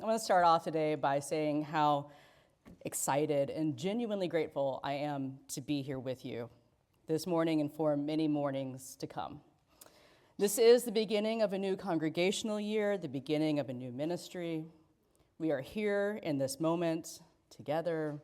want to start off today by saying how excited and genuinely grateful I am to be here with you this morning and for many mornings to come. This is the beginning of a new congregational year, the beginning of a new ministry. We are here in this moment together,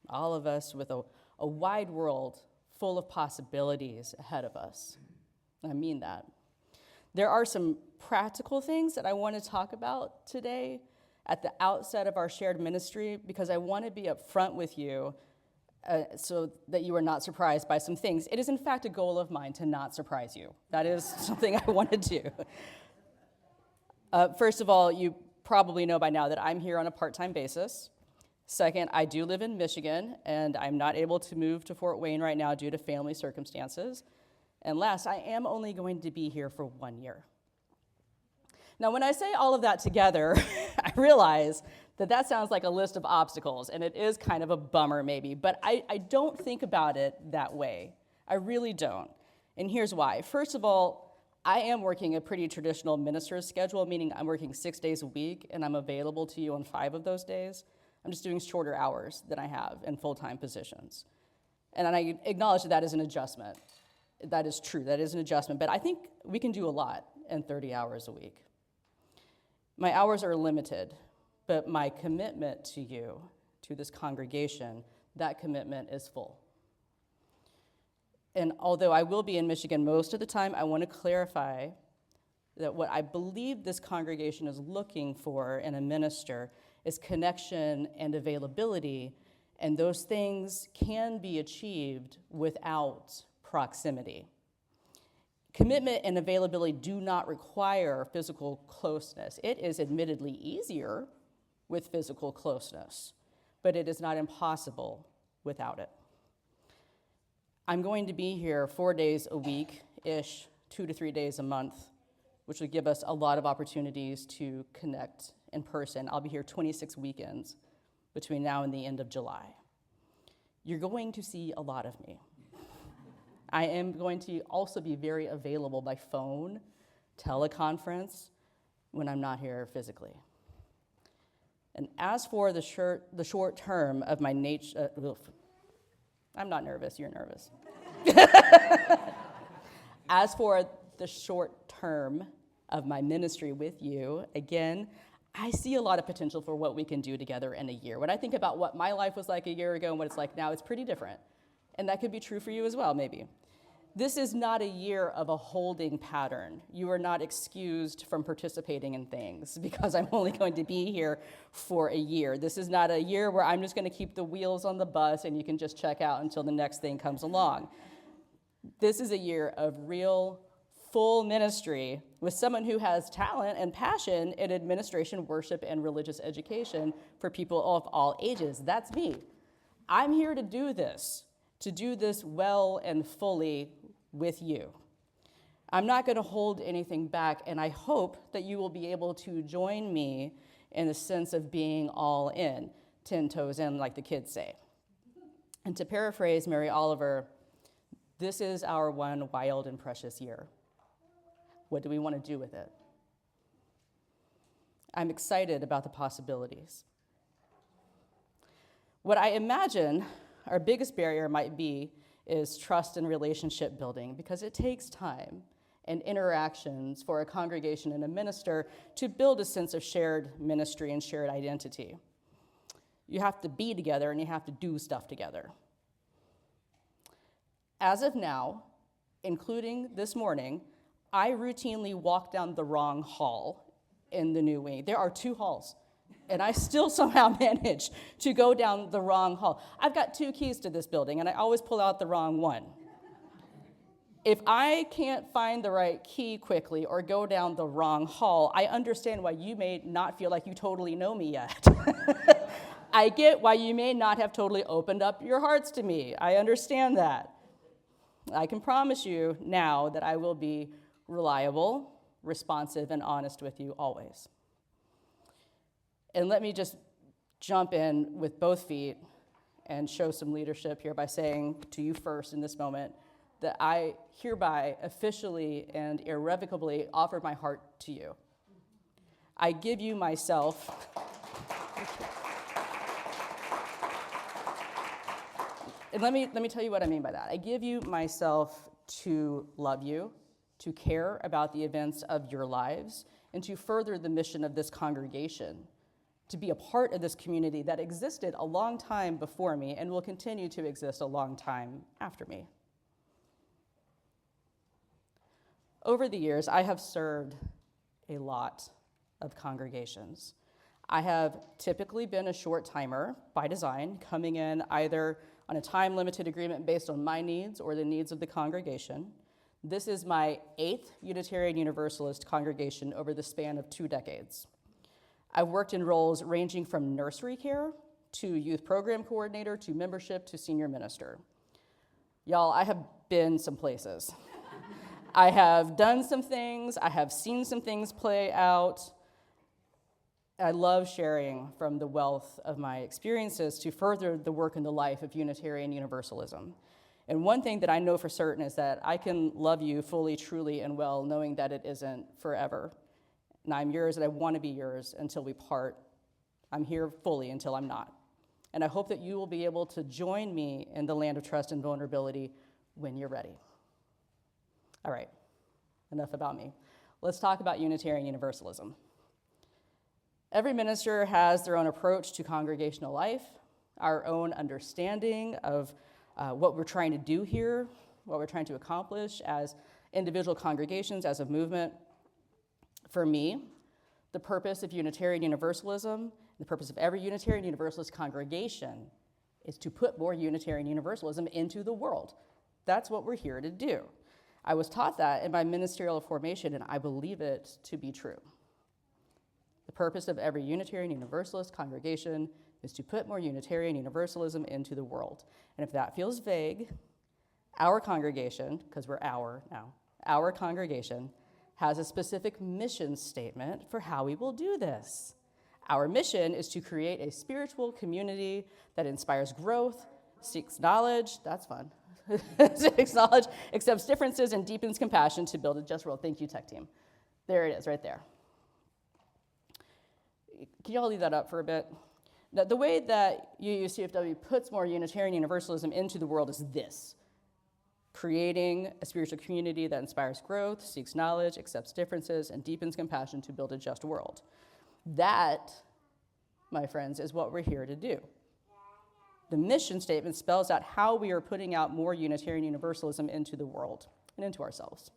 all of us, with a wide world full of possibilities ahead of us. I mean that. There are some practical things that I want to talk about today at the outset of our shared ministry because I want to be upfront with you so that you are not surprised by some things. It is, in fact, a goal of mine to not surprise you. That is something I want to do. First of all, you probably know by now that I'm here on a part-time basis. Second, I do live in Michigan, and I'm not able to move to Fort Wayne right now due to family circumstances. And last, I am only going to be here for 1 year. Now, when I say all of that together, I realize that sounds like a list of obstacles, and it is kind of a bummer maybe, but I don't think about it that way. I really don't. And here's why. First of all, I am working a pretty traditional minister's schedule, meaning I'm working 6 days a week, and I'm available to you on 5 of those days. I'm just doing shorter hours than I have in full-time positions. And I acknowledge that is an adjustment. That is true, that is an adjustment, but I think we can do a lot in 30 hours a week. My hours are limited, but my commitment to you, to this congregation, that commitment is full. And although I will be in Michigan most of the time, I want to clarify that what I believe this congregation is looking for in a minister is connection and availability, and those things can be achieved without proximity. Commitment and availability do not require physical closeness. It is admittedly easier with physical closeness, but it is not impossible without it. I'm going to be here 4 days a week-ish, 2 to 3 days a month, which would give us a lot of opportunities to connect in person. I'll be here 26 weekends between now and the end of July. You're going to see a lot of me. I am going to also be very available by phone, teleconference, when I'm not here physically. And as for the short term of my nature, I'm not nervous, you're nervous. As for the short term of my ministry with you, again, I see a lot of potential for what we can do together in a year. When I think about what my life was like a year ago and what it's like now, it's pretty different. And that could be true for you as well, maybe. This is not a year of a holding pattern. You are not excused from participating in things because I'm only going to be here for a year. This is not a year where I'm just going to keep the wheels on the bus and you can just check out until the next thing comes along. This is a year of real, full ministry with someone who has talent and passion in administration, worship, and religious education for people of all ages. That's me. I'm here to do this well and fully with you. I'm not going to hold anything back, and I hope that you will be able to join me in the sense of being all in, 10 toes in, like the kids say. And to paraphrase Mary Oliver, this is our one wild and precious year. What do we want to do with it? I'm excited about the possibilities. What I imagine our biggest barrier might be is trust and relationship building, because it takes time and interactions for a congregation and a minister to build a sense of shared ministry and shared identity. You have to be together and you have to do stuff together. As of now, including this morning, I routinely walk down the wrong hall in the new wing. There are 2 halls. And I still somehow manage to go down the wrong hall. I've got 2 keys to this building, and I always pull out the wrong one. If I can't find the right key quickly or go down the wrong hall, I understand why you may not feel like you totally know me yet. I get why you may not have totally opened up your hearts to me. I understand that. I can promise you now that I will be reliable, responsive, and honest with you always. And let me just jump in with both feet and show some leadership here by saying to you first in this moment that I hereby officially and irrevocably offer my heart to you. I give you myself And let me tell you what I mean by that. I give you myself to love you, to care about the events of your lives, and to further the mission of this congregation, to be a part of this community that existed a long time before me and will continue to exist a long time after me. Over the years, I have served a lot of congregations. I have typically been a short timer by design, coming in either on a time-limited agreement based on my needs or the needs of the congregation. This is my 8th Unitarian Universalist congregation over the span of 2 decades. I've worked in roles ranging from nursery care to youth program coordinator to membership to senior minister. Y'all, I have been some places. I have done some things, I have seen some things play out. I love sharing from the wealth of my experiences to further the work and the life of Unitarian Universalism. And one thing that I know for certain is that I can love you fully, truly, and well, knowing that it isn't forever. And I'm yours, and I want to be yours until we part. I'm here fully until I'm not. And I hope that you will be able to join me in the land of trust and vulnerability when you're ready. All right, enough about me. Let's talk about Unitarian Universalism. Every minister has their own approach to congregational life, our own understanding of what we're trying to do here, what we're trying to accomplish as individual congregations, as a movement. For me, the purpose of Unitarian Universalism, the purpose of every Unitarian Universalist congregation is to put more Unitarian Universalism into the world. That's what we're here to do. I was taught that in my ministerial formation, and I believe it to be true. The purpose of every Unitarian Universalist congregation is to put more Unitarian Universalism into the world. And if that feels vague, our congregation, because we're our congregation has a specific mission statement for how we will do this. Our mission is to create a spiritual community that inspires growth, seeks knowledge, that's fun, seeks knowledge, accepts differences, and deepens compassion to build a just world. Thank you, tech team. There it is, right there. Can y'all leave that up for a bit? Now, the way that UUCFW puts more Unitarian Universalism into the world is this: creating a spiritual community that inspires growth, seeks knowledge, accepts differences, and deepens compassion to build a just world. That, my friends, is what we're here to do. The mission statement spells out how we are putting out more Unitarian Universalism into the world and into ourselves.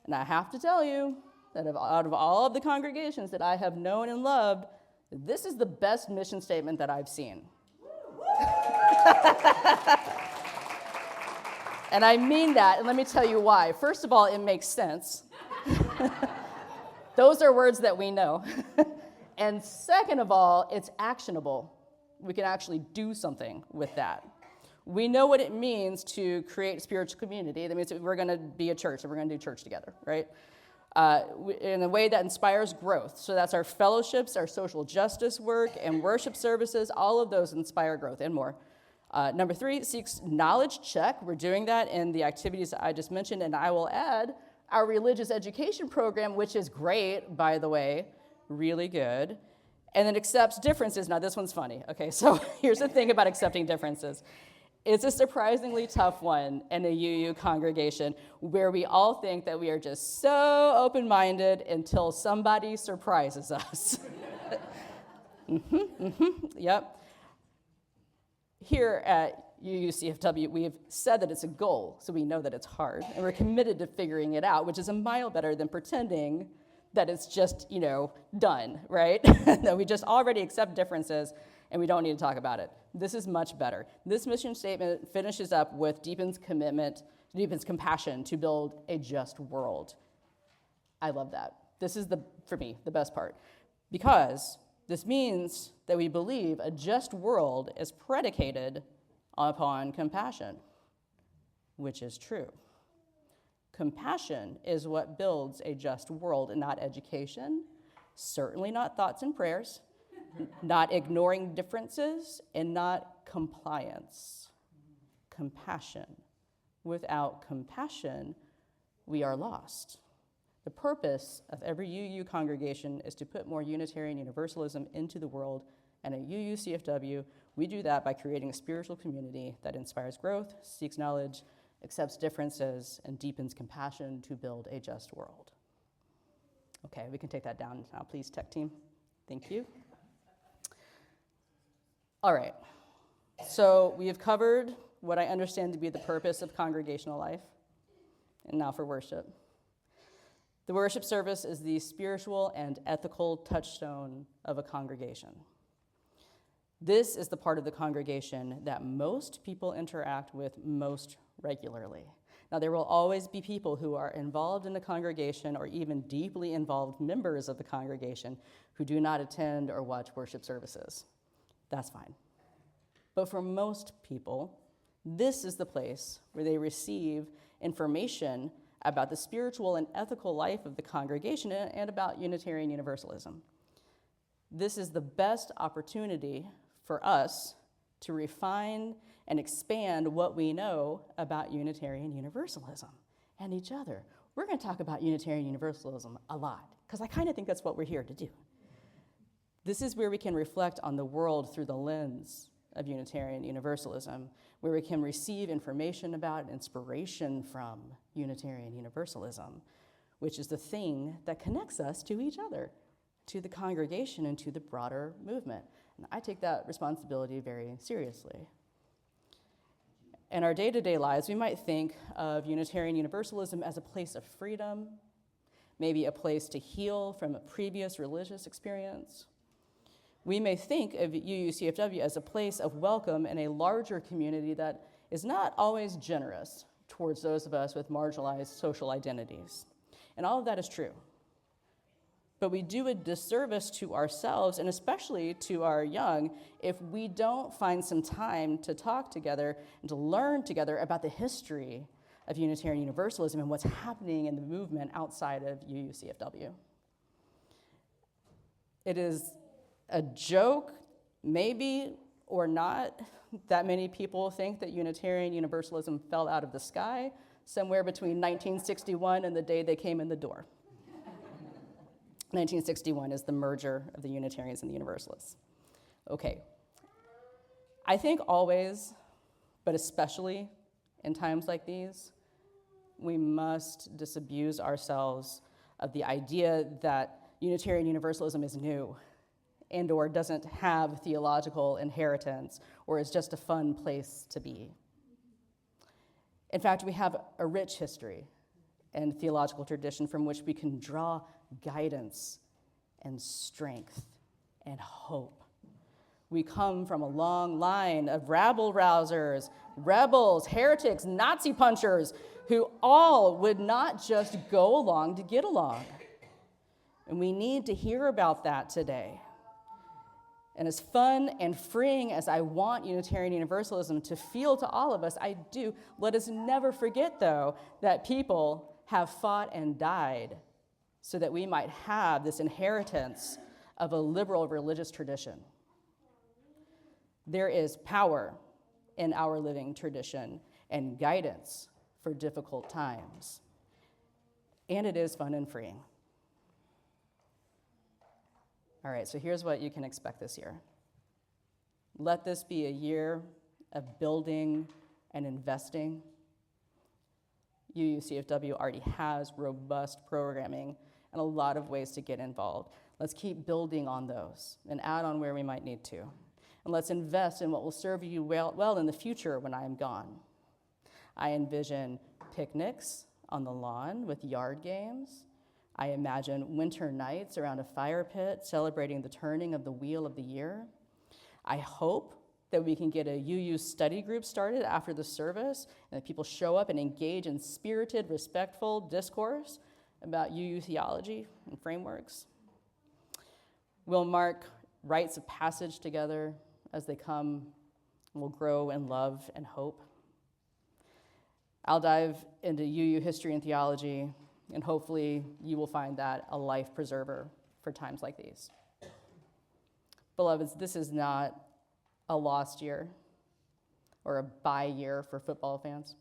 And I have to tell you that out of all of the congregations that I have known and loved, this is the best mission statement that I've seen. And I mean that, and let me tell you why. First of all, it makes sense. Those are words that we know. And second of all, it's actionable. We can actually do something with that. We know what it means to create a spiritual community. That means that we're going to be a church, and we're going to do church together, right? In a way that inspires growth. So that's our fellowships, our social justice work, and worship services. All of those inspire growth and more. Number 3, seeks knowledge. Check. We're doing that in the activities that I just mentioned. And I will add our religious education program, which is great, by the way, really good. And then accepts differences. Now, this one's funny. Okay, so here's the thing about accepting differences. It's a surprisingly tough one in a UU congregation where we all think that we are just so open-minded until somebody surprises us. Yep. Here at UUCFW, we have said that it's a goal, so we know that it's hard, and we're committed to figuring it out, which is a mile better than pretending that it's just, done, right? That we just already accept differences and we don't need to talk about it. This is much better. This mission statement finishes up with deepens compassion to build a just world. I love that. This is, for me, the best part. Because this means that we believe a just world is predicated upon compassion, which is true. Compassion is what builds a just world, and not education, certainly not thoughts and prayers, not ignoring differences, and not compliance. Compassion. Without compassion, we are lost. The purpose of every UU congregation is to put more Unitarian Universalism into the world And at UUCFW, we do that by creating a spiritual community that inspires growth, seeks knowledge, accepts differences, and deepens compassion to build a just world. Okay, we can take that down now, please, tech team. Thank you. All right, so we have covered what I understand to be the purpose of congregational life, and now for worship. The worship service is the spiritual and ethical touchstone of a congregation. This is the part of the congregation that most people interact with most regularly. Now, there will always be people who are involved in the congregation or even deeply involved members of the congregation who do not attend or watch worship services. That's fine. But for most people, this is the place where they receive information about the spiritual and ethical life of the congregation and about Unitarian Universalism. This is the best opportunity for us to refine and expand what we know about Unitarian Universalism and each other. We're going to talk about Unitarian Universalism a lot, because I kind of think that's what we're here to do. This is where we can reflect on the world through the lens of Unitarian Universalism, where we can receive information about and inspiration from Unitarian Universalism, which is the thing that connects us to each other, to the congregation, and to the broader movement. And I take that responsibility very seriously. In our day-to-day lives, we might think of Unitarian Universalism as a place of freedom, maybe a place to heal from a previous religious experience. We may think of UUCFW as a place of welcome in a larger community that is not always generous towards those of us with marginalized social identities. And all of that is true. But we do a disservice to ourselves, and especially to our young, if we don't find some time to talk together and to learn together about the history of Unitarian Universalism and what's happening in the movement outside of UUCFW. It is a joke, maybe or not, that many people think that Unitarian Universalism fell out of the sky somewhere between 1961 and the day they came in the door. 1961 is the merger of the Unitarians and the Universalists. Okay. I think always, but especially in times like these, we must disabuse ourselves of the idea that Unitarian Universalism is new and or doesn't have theological inheritance or is just a fun place to be. In fact, we have a rich history and theological tradition from which we can draw guidance and strength and hope. We come from a long line of rabble-rousers, rebels, heretics, Nazi punchers, who all would not just go along to get along. And we need to hear about that today. And as fun and freeing as I want Unitarian Universalism to feel to all of us, I do, let us never forget, though, that people have fought and died so that we might have this inheritance of a liberal religious tradition. There is power in our living tradition and guidance for difficult times. And it is fun and freeing. All right, so here's what you can expect this year. Let this be a year of building and investing. UUCFW already has robust programming and a lot of ways to get involved. Let's keep building on those and add on where we might need to. And let's invest in what will serve you well in the future when I am gone. I envision picnics on the lawn with yard games. I imagine winter nights around a fire pit celebrating the turning of the wheel of the year. I hope that we can get a UU study group started after the service and that people show up and engage in spirited, respectful discourse about UU theology and frameworks. We'll mark rites of passage together as they come. We'll grow in love and hope. I'll dive into UU history and theology, and hopefully you will find that a life preserver for times like these. Beloveds, this is not a lost year or a bye year for football fans.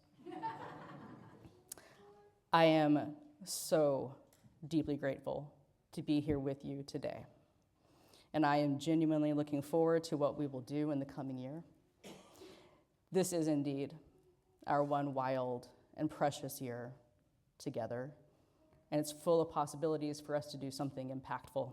I am so deeply grateful to be here with you today. and I am genuinely looking forward to what we will do in the coming year. This is indeed our one wild and precious year together, and it's full of possibilities for us to do something impactful.